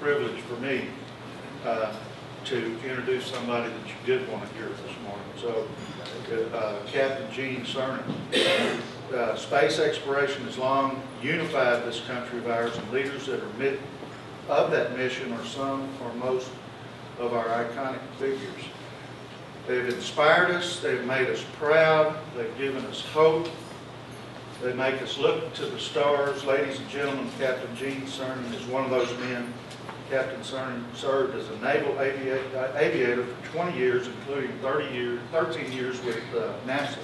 privilege for me to introduce somebody that you did want to hear this morning. So, Captain Gene Cernan. Space exploration has long unified this country of ours, and leaders that are of that mission are some or most of our iconic figures. They've inspired us, they've made us proud, they've given us hope, they make us look to the stars. Ladies and gentlemen, Captain Gene Cernan is one of those men. Captain Cernan served as a naval aviator for 20 years, including 13 years with NASA.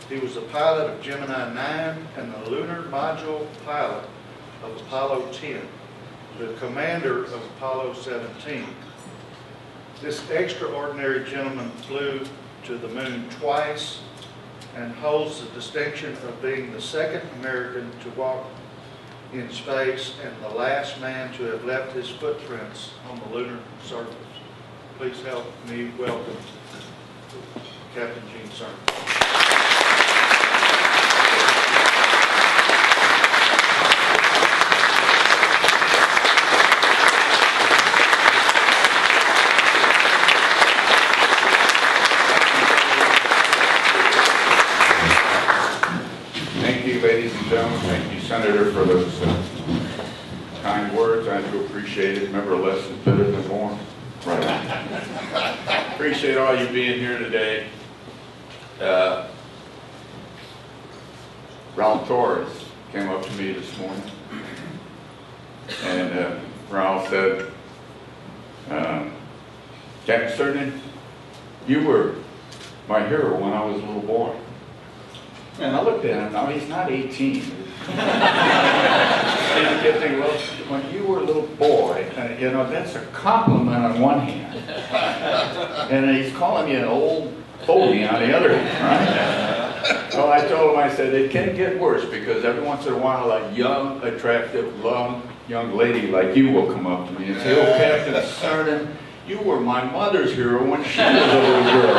He was the pilot of Gemini 9 and the lunar module pilot of Apollo 10, the commander of Apollo 17. This extraordinary gentleman flew to the moon twice and holds the distinction of being the second American to walk in space and the last man to have left his footprints on the lunar surface. Please help me welcome Captain Gene Cernan. Ladies and gentlemen, thank you, Senator, for those kind words. I do appreciate it. Remember, less is better than more. Right. Appreciate all you being here today. Raul Torres came up to me this morning, and Raul said, Captain Cernan, you were my hero when I was a little boy. And I looked at him, now he's not 18. And I kept thinking, well, when you were a little boy, you know, that's a compliment on one hand. And he's calling you an old fogey on the other hand, right? So I told him, I said, it can get worse because every once in a while a young, attractive, young lady like you will come up to me and say, oh, Captain Cernan, you were my mother's hero when she was a little girl.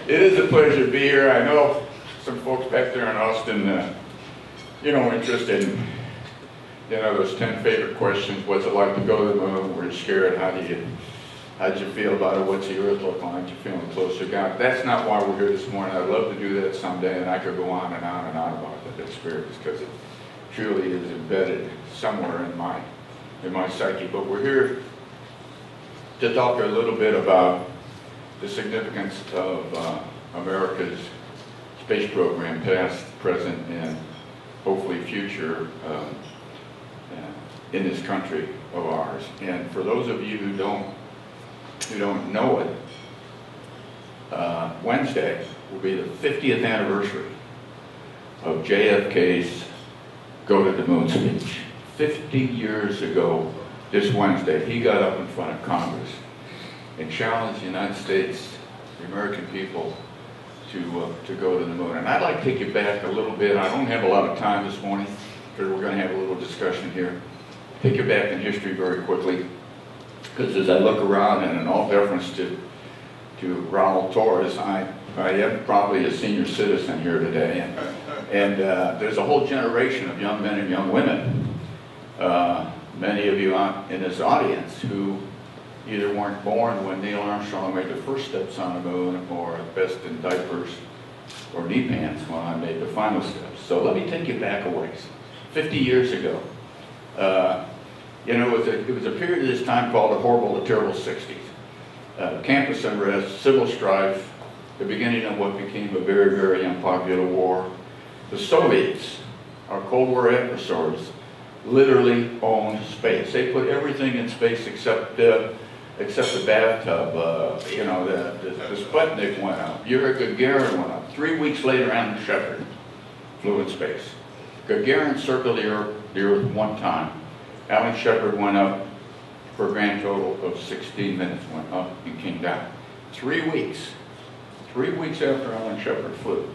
It is a pleasure to be here. I know some folks back there in Austin, you know, interested in, you know, those 10 favorite questions. What's it like to go to the moon? Were you scared? How did you feel about it? What's the Earth look like? You feeling close to God? That's not why we're here this morning. I'd love to do that someday, and I could go on and on and on about that experience because it truly is embedded somewhere in my psyche. But we're here to talk a little bit about the significance of America's space program, past, present, and hopefully future in this country of ours. And for those of you who don't know it, Wednesday will be the 50th anniversary of JFK's Go to the Moon speech. 50 years ago this Wednesday, he got up in front of Congress and challenged the United States, the American people, to go to the moon. And I'd like to take you back a little bit. I don't have a lot of time this morning, because we're going to have a little discussion here. Take you back in history very quickly, because as I look around, and in all deference to Raul Torres, I am probably a senior citizen here today, and there's a whole generation of young men and young women, many of you in this audience, who either weren't born when Neil Armstrong made the first steps on the moon, or at best in diapers or knee pants when I made the final steps. So let me take you back a ways. 50 years ago, you know, it was a period of this time called the horrible, the terrible 60s. Campus unrest, civil strife, the beginning of what became a very, very unpopular war. The Soviets, our Cold War adversaries, literally owned space. They put everything in space except the bathtub. You know, the Sputnik went up. Yuri Gagarin went up. 3 weeks later, Alan Shepard flew in space. Gagarin circled the Earth one time. Alan Shepard went up for a grand total of 16 minutes, went up and came down. 3 weeks. 3 weeks after Alan Shepard flew,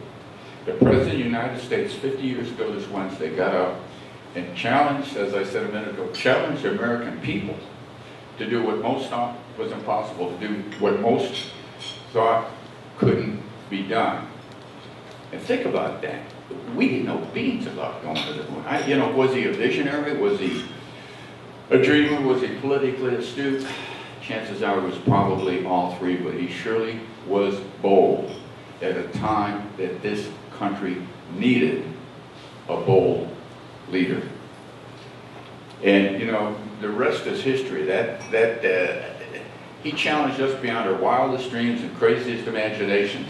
the President of the United States, 50 years ago this Wednesday, got up and challenged, as I said a minute ago, challenged the American people to do what most thought was impossible, to do what most thought couldn't be done. And think about that. we didn't know beans about going to the moon. You know, was he a visionary? Was he a dreamer? Was he politically astute? Chances are it was probably all three, but he surely was bold at a time that this country needed a bold leader. And, you know, the rest is history. He challenged us beyond our wildest dreams and craziest imaginations.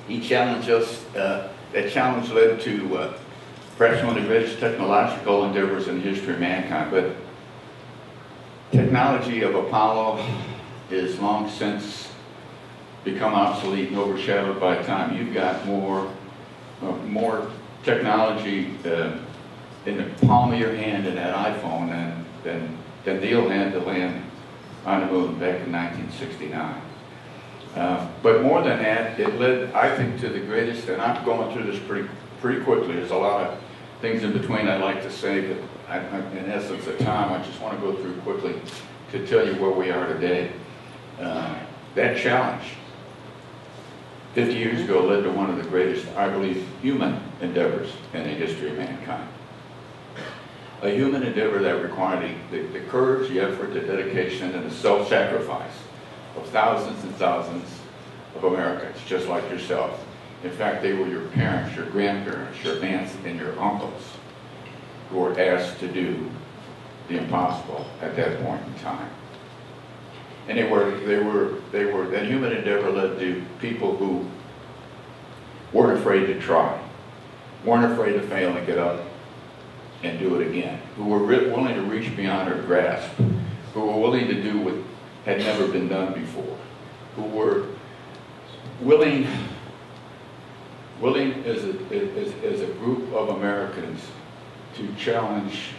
He challenged us. That challenge led to perhaps one of the greatest technological endeavors in the history of mankind. But technology of Apollo is long since become obsolete and overshadowed by time. You've got more technology in the palm of your hand in that iPhone than Neil had to land on the moon back in 1969. But more than that, it led, I think, to the greatest, and I'm going through this pretty quickly. There's a lot of things in between I'd like to say, but in essence of time, I just want to go through quickly to tell you where we are today. That challenge 50 years ago led to one of the greatest, I believe, human endeavors in the history of mankind. A human endeavor that required the courage, the effort, the dedication, and the self-sacrifice of thousands and thousands of Americans, just like yourself. In fact, they were your parents, your grandparents, your aunts, and your uncles who were asked to do the impossible at that point in time. And that human endeavor led to people who weren't afraid to try, weren't afraid to fail and get up and do it again, who were willing to reach beyond their grasp, who were willing to do what had never been done before, who were willing as a group of Americans to challenge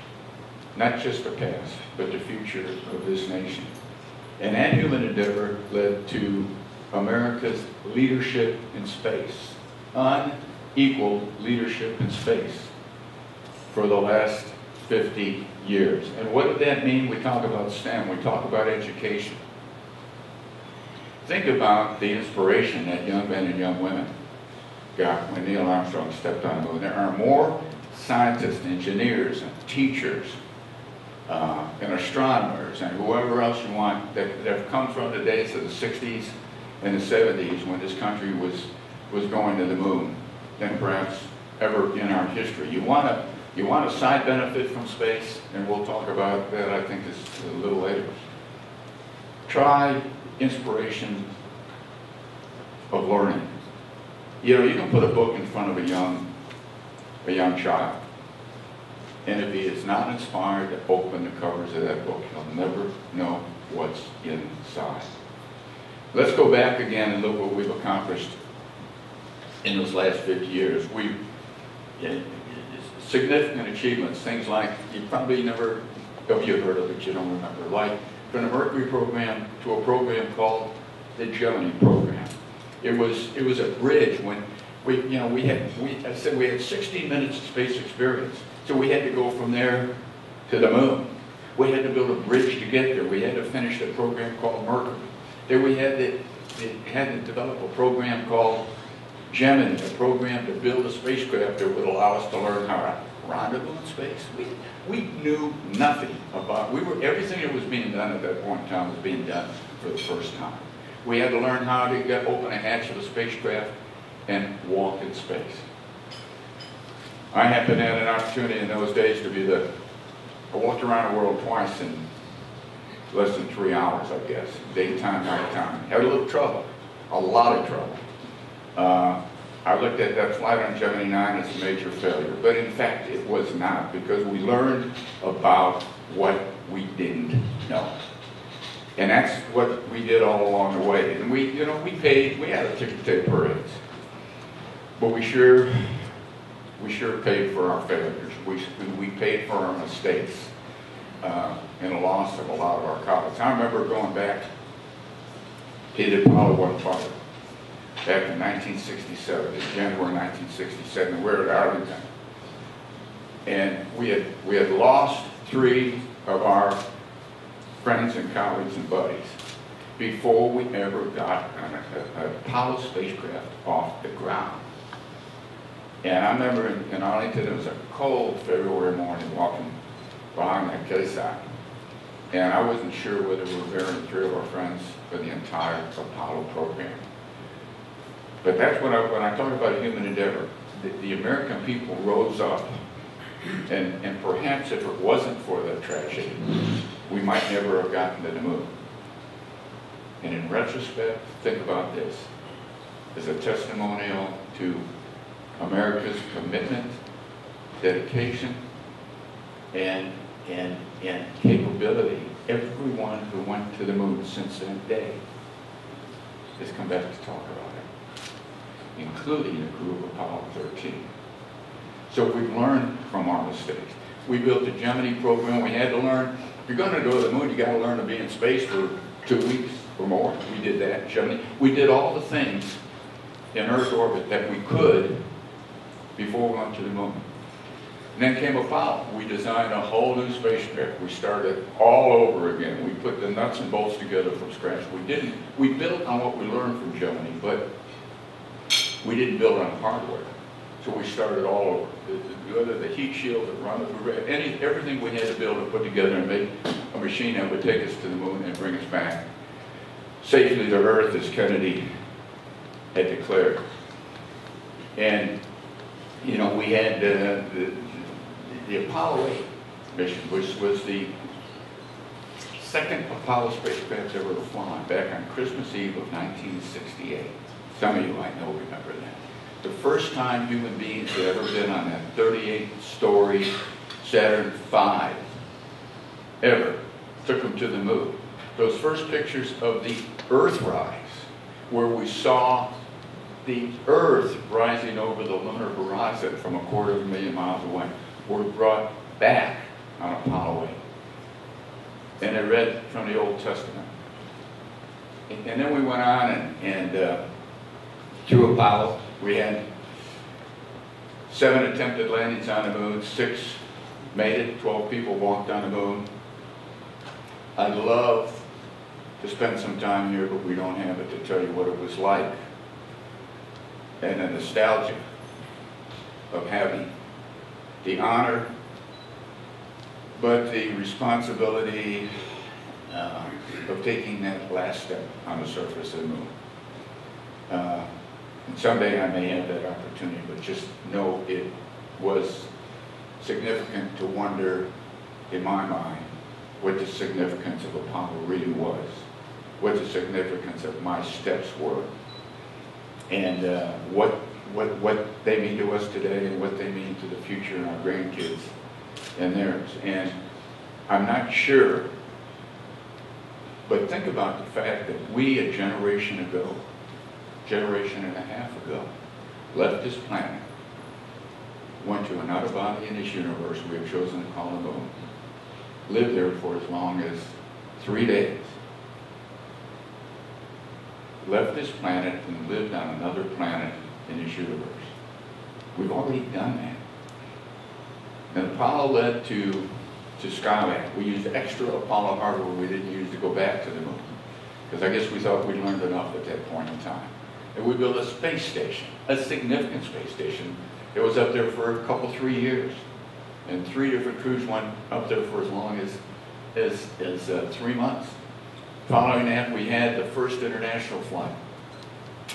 not just the past, but the future of this nation. And that human endeavor led to America's leadership in space, unequaled leadership in space for the last 50 years. And what did that mean? We talk about STEM, we talk about education. Think about the inspiration that young men and young women got when Neil Armstrong stepped on the moon. There are more scientists, engineers, and teachers, and astronomers, and whoever else you want that have come from the days of the 60s and the 70s when this country was going to the moon than perhaps ever in our history. You want a side benefit from space, and we'll talk about that, I think, is a little later. Try inspiration of learning. You know, you can put a book in front of a young child, and if he is not inspired to open the covers of that book, he'll never know what's inside. Let's go back again and look what we've accomplished in those last 50 years. Significant achievements, things like, you probably never, if you heard of it, you don't remember, like from the Mercury program to a program called the Gemini program. It was a bridge when we had 16 minutes of space experience. So we had to go from there to the moon. We had to build a bridge to get there. We had to finish a program called Mercury. Then we had to develop a program called Gemini, a program to build a spacecraft that would allow us to learn how to rendezvous in space. We knew nothing about, everything that was being done at that point in time was being done for the first time. We had to learn how to open a hatch of a spacecraft and walk in space. I happened to have an opportunity in those days to I walked around the world twice in less than 3 hours, I guess, daytime, nighttime. Had a little trouble, a lot of trouble. I looked at that flight on Gemini 9 as a major failure, but in fact it was not, because we learned about what we didn't know. And that's what we did all along the way. And we had a ticket tape parades, but we sure paid for our failures. We paid for our mistakes and the loss of a lot of our colleagues. I remember going back to the Apollo 1 flight back in 1967, in January 1967, we were at Arlington. And we had lost 3 of our friends and colleagues and buddies before we ever got an Apollo spacecraft off the ground. And I remember in Arlington, it was a cold February morning walking behind that caisson. And I wasn't sure whether we were burying 3 of our friends for the entire Apollo program. But that's when I talk about human endeavor. The American people rose up, and perhaps if it wasn't for the tragedy, we might never have gotten to the moon. And in retrospect, think about this as a testimonial to America's commitment, dedication, and capability. Everyone who went to the moon since that day has come back to talk about it, including the crew of Apollo 13. So we've learned from our mistakes. We built the Gemini program. We had to learn, if you're going to go to the moon, you got to learn to be in space for 2 weeks or more. We did that in Gemini. We did all the things in Earth orbit that we could before we went to the moon. And then came Apollo. We designed a whole new spacecraft. We started all over again. We put the nuts and bolts together from scratch. We built on what we learned from Gemini, but we didn't build on hardware. So we started all over. Whether the heat shield that run through everything we had to build and put together and make a machine that would take us to the moon and bring us back safely to Earth, as Kennedy had declared. And you know, we had the Apollo 8 mission, which was the second Apollo spacecraft ever flown, back on Christmas Eve of 1968. Some of you might remember that. The first time human beings had ever been on that 38-story Saturn V ever took them to the moon. Those first pictures of the Earthrise, where we saw the Earth rising over the lunar horizon from 250,000 miles away, were brought back on Apollo 8. And I read from the Old Testament. And then we went on and through Apollo, we had 7 attempted landings on the moon, 6 made it, 12 people walked on the moon. I'd love to spend some time here, but we don't have it, to tell you what it was like. And the nostalgia of having the honor, but the responsibility of taking that last step on the surface of the moon. And someday I may have that opportunity, but just know it was significant to wonder, in my mind, what the significance of Apollo really was, what the significance of my steps were, and what they mean to us today and what they mean to the future and our grandkids and theirs. And I'm not sure, but think about the fact that we, a generation and a half ago, left this planet, went to another body in this universe we have chosen to call the moon, lived there for as long as 3 days, left this planet and lived on another planet in this universe. We've already done that. And Apollo led to Skylab. We used extra Apollo hardware we didn't use to go back to the moon, because I guess we thought we'd learned enough at that point in time. And we built a space station, a significant space station. It was up there for a couple, 3 years. And 3 different crews went up there for as long as 3 months. Following that, we had the first international flight,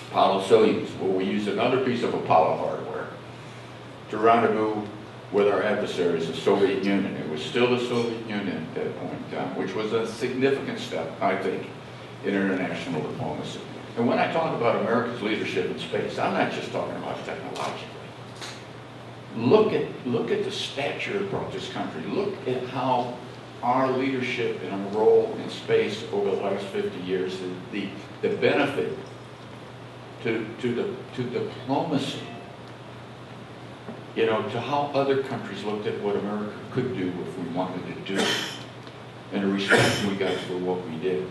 Apollo-Soyuz, where we used another piece of Apollo hardware to rendezvous with our adversaries, the Soviet Union. It was still the Soviet Union at that point in time, which was a significant step, I think, in international diplomacy. And when I talk about America's leadership in space, I'm not just talking about technologically. Look at the stature of this country. Look at how our leadership and our role in space over the last 50 years, the benefit to diplomacy, you know, to how other countries looked at what America could do if we wanted to do it, and the respect we got for what we did.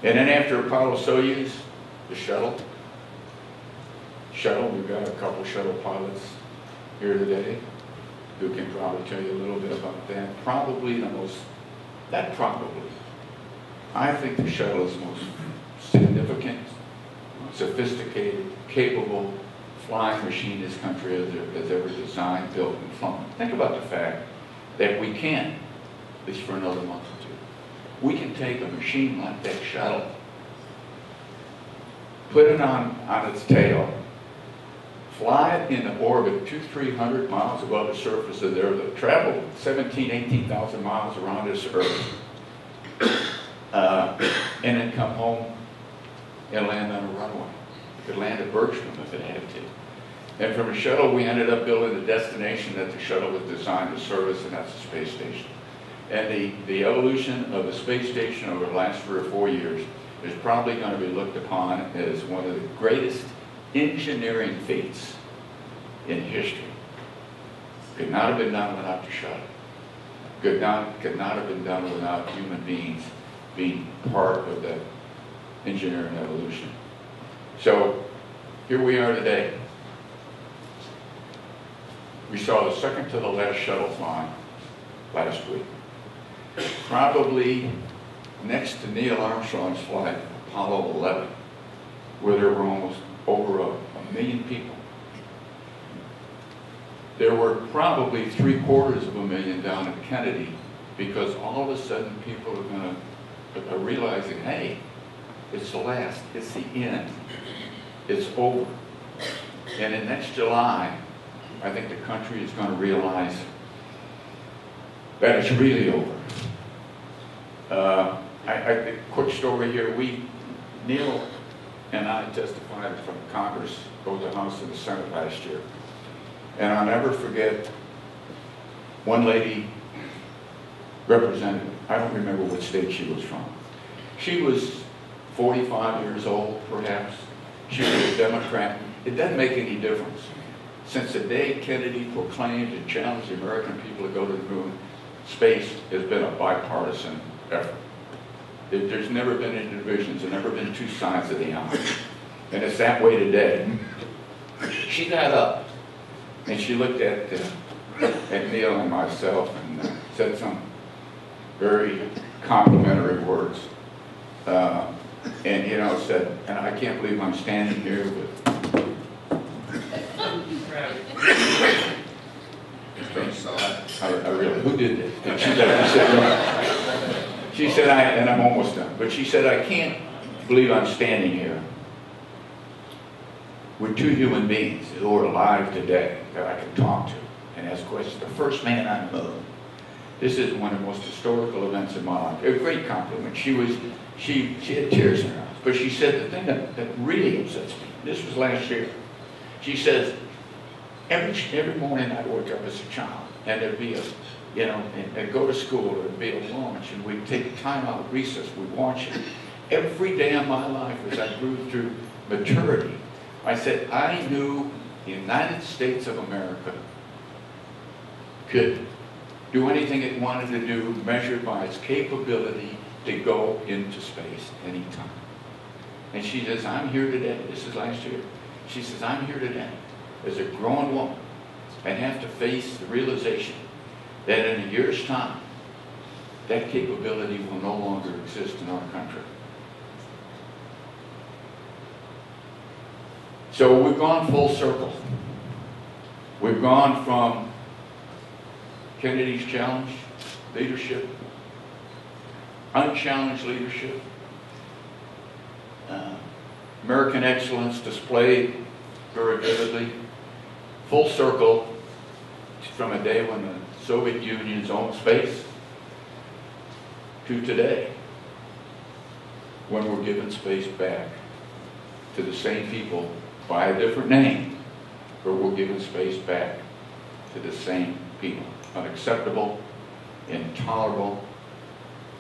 And then after Apollo-Soyuz, the shuttle, we've got a couple shuttle pilots here today who can probably tell you a little bit about that. I think the shuttle is the most significant, sophisticated, capable, flying machine this country has ever designed, built, and flown. Think about the fact that we can, at least for another month or two, we can take a machine like that shuttle, put it on its tail, fly it into orbit 200-300 miles above the surface of the Earth, travel 18,000 miles around this Earth, and then come home and land on a runway. It could land at Bergstrom if it had to. And from a shuttle, we ended up building the destination that the shuttle was designed to service, and that's the space station. And the evolution of the space station over the last 3 or 4 years is probably going to be looked upon as one of the greatest engineering feats in history. Could not have been done without the shuttle. Could not have been done without human beings being part of that engineering evolution. So here we are today. We saw the second to the last shuttle flying last week. Probably next to Neil Armstrong's flight, Apollo 11, where there were almost over a million people. There were probably 750,000 down at Kennedy, because all of a sudden people are realizing, hey, it's the last, it's the end, it's over. And in next July, I think the country is going to realize that it's really over. A quick story here. Neil and I testified from Congress, both the House and the Senate last year. And I'll never forget one lady representative. I don't remember what state she was from. She was 45 years old, perhaps. She was a Democrat. It doesn't make any difference. Since the day Kennedy proclaimed and challenged the American people to go to the moon, space has been a bipartisan effort. There's never been any divisions. There's never been two sides of the aisle. And it's that way today. She got up and she looked at Neil and myself and said some very complimentary words. And, said, and I can't believe I'm standing here with I really, who did this? And she said, and I'm almost done, but she said, I can't believe I'm standing here with two human beings who are alive today that I can talk to and ask questions. The first man on the moon. This is one of the most historical events in my life. A great compliment. She had tears in her eyes, but she said the thing that really upsets me, this was last year, she says, every morning I'd wake up as a child, and there'd be and go to school, there'd be a lunch, and we'd take time out of recess, we'd watch it. Every day of my life as I grew through maturity, I said, I knew the United States of America could do anything it wanted to do, measured by its capability to go into space anytime. And she says, I'm here today. This is last year. She says, I'm here today as a grown woman and have to face the realization that in a year's time, that capability will no longer exist in our country. So we've gone full circle. We've gone from Kennedy's challenge, leadership, unchallenged leadership, American excellence displayed very vividly, full circle from a day when the Soviet Union's owned space to today, when we're giving space back to the same people by a different name, but we're giving space back to the same people. Unacceptable, intolerable.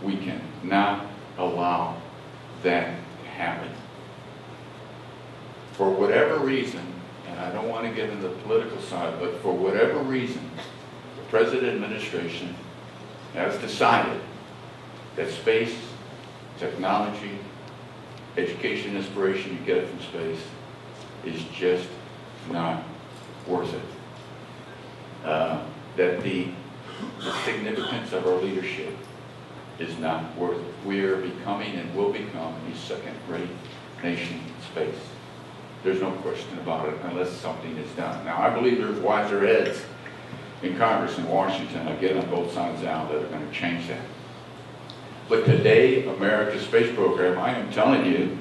We can not allow that to happen. For whatever reason, and I don't want to get into the political side, but for whatever reason, the President administration has decided that space, technology, education, inspiration you get from space is just not worth it. That the significance of our leadership is not worth it. We are becoming and will become a second-rate nation in space. There's no question about it unless something is done. Now, I believe there's wiser heads in Congress in Washington, again on both sides now, that are going to change that. But today, America's space program, I am telling you,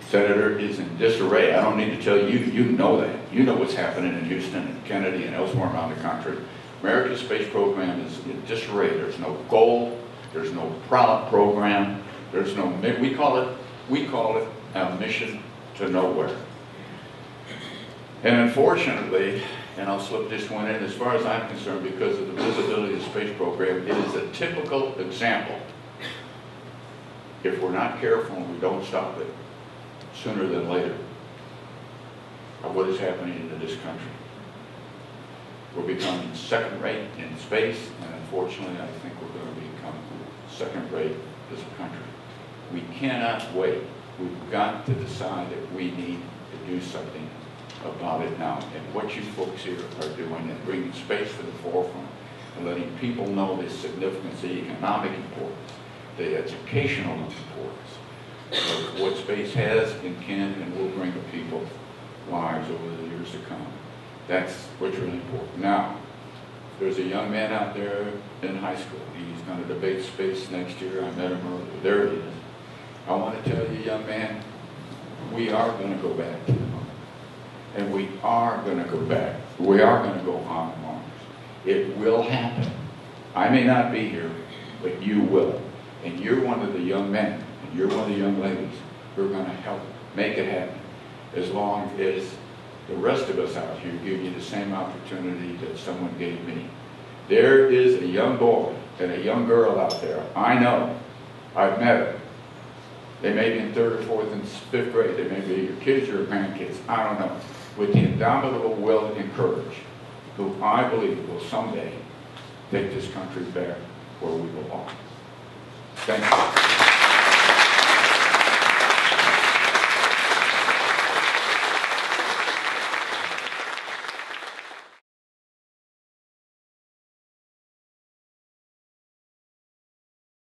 Senator, is in disarray. I don't need to tell you, you know that. You know what's happening in Houston and Kennedy and elsewhere around the country. America's space program is in disarray. There's no goal, there's no product program, there's no, we call it a mission to nowhere. And unfortunately, and I'll slip this one in, as far as I'm concerned, because of the visibility of the space program, it is a typical example, if we're not careful and we don't stop it sooner than later, of what is happening in this country. We're becoming second rate in space, and unfortunately, I think we're going to become second rate as a country. We cannot wait. We've got to decide that we need to do something about it now. And what you folks here are doing and bringing space to the forefront and letting people know the significance, the economic importance, the educational importance of what space has and can and will bring to people's lives over the years to come. That's what's really important. Now, there's a young man out there in high school. He's going to debate space next year. I met him earlier. There he is. I want to tell you, young man, we are going to go back to the moon. And we are going to go back. We are going to go on Mars. It will happen. I may not be here, but you will. And you're one of the young men, and you're one of the young ladies who are going to help make it happen, as long as the rest of us out here give you the same opportunity that someone gave me. There is a young boy and a young girl out there. I know. I've met them. They may be in 3rd or 4th and 5th grade. They may be your kids or your grandkids. I don't know. With the indomitable will and courage, who I believe will someday take this country back where we belong. Thank you.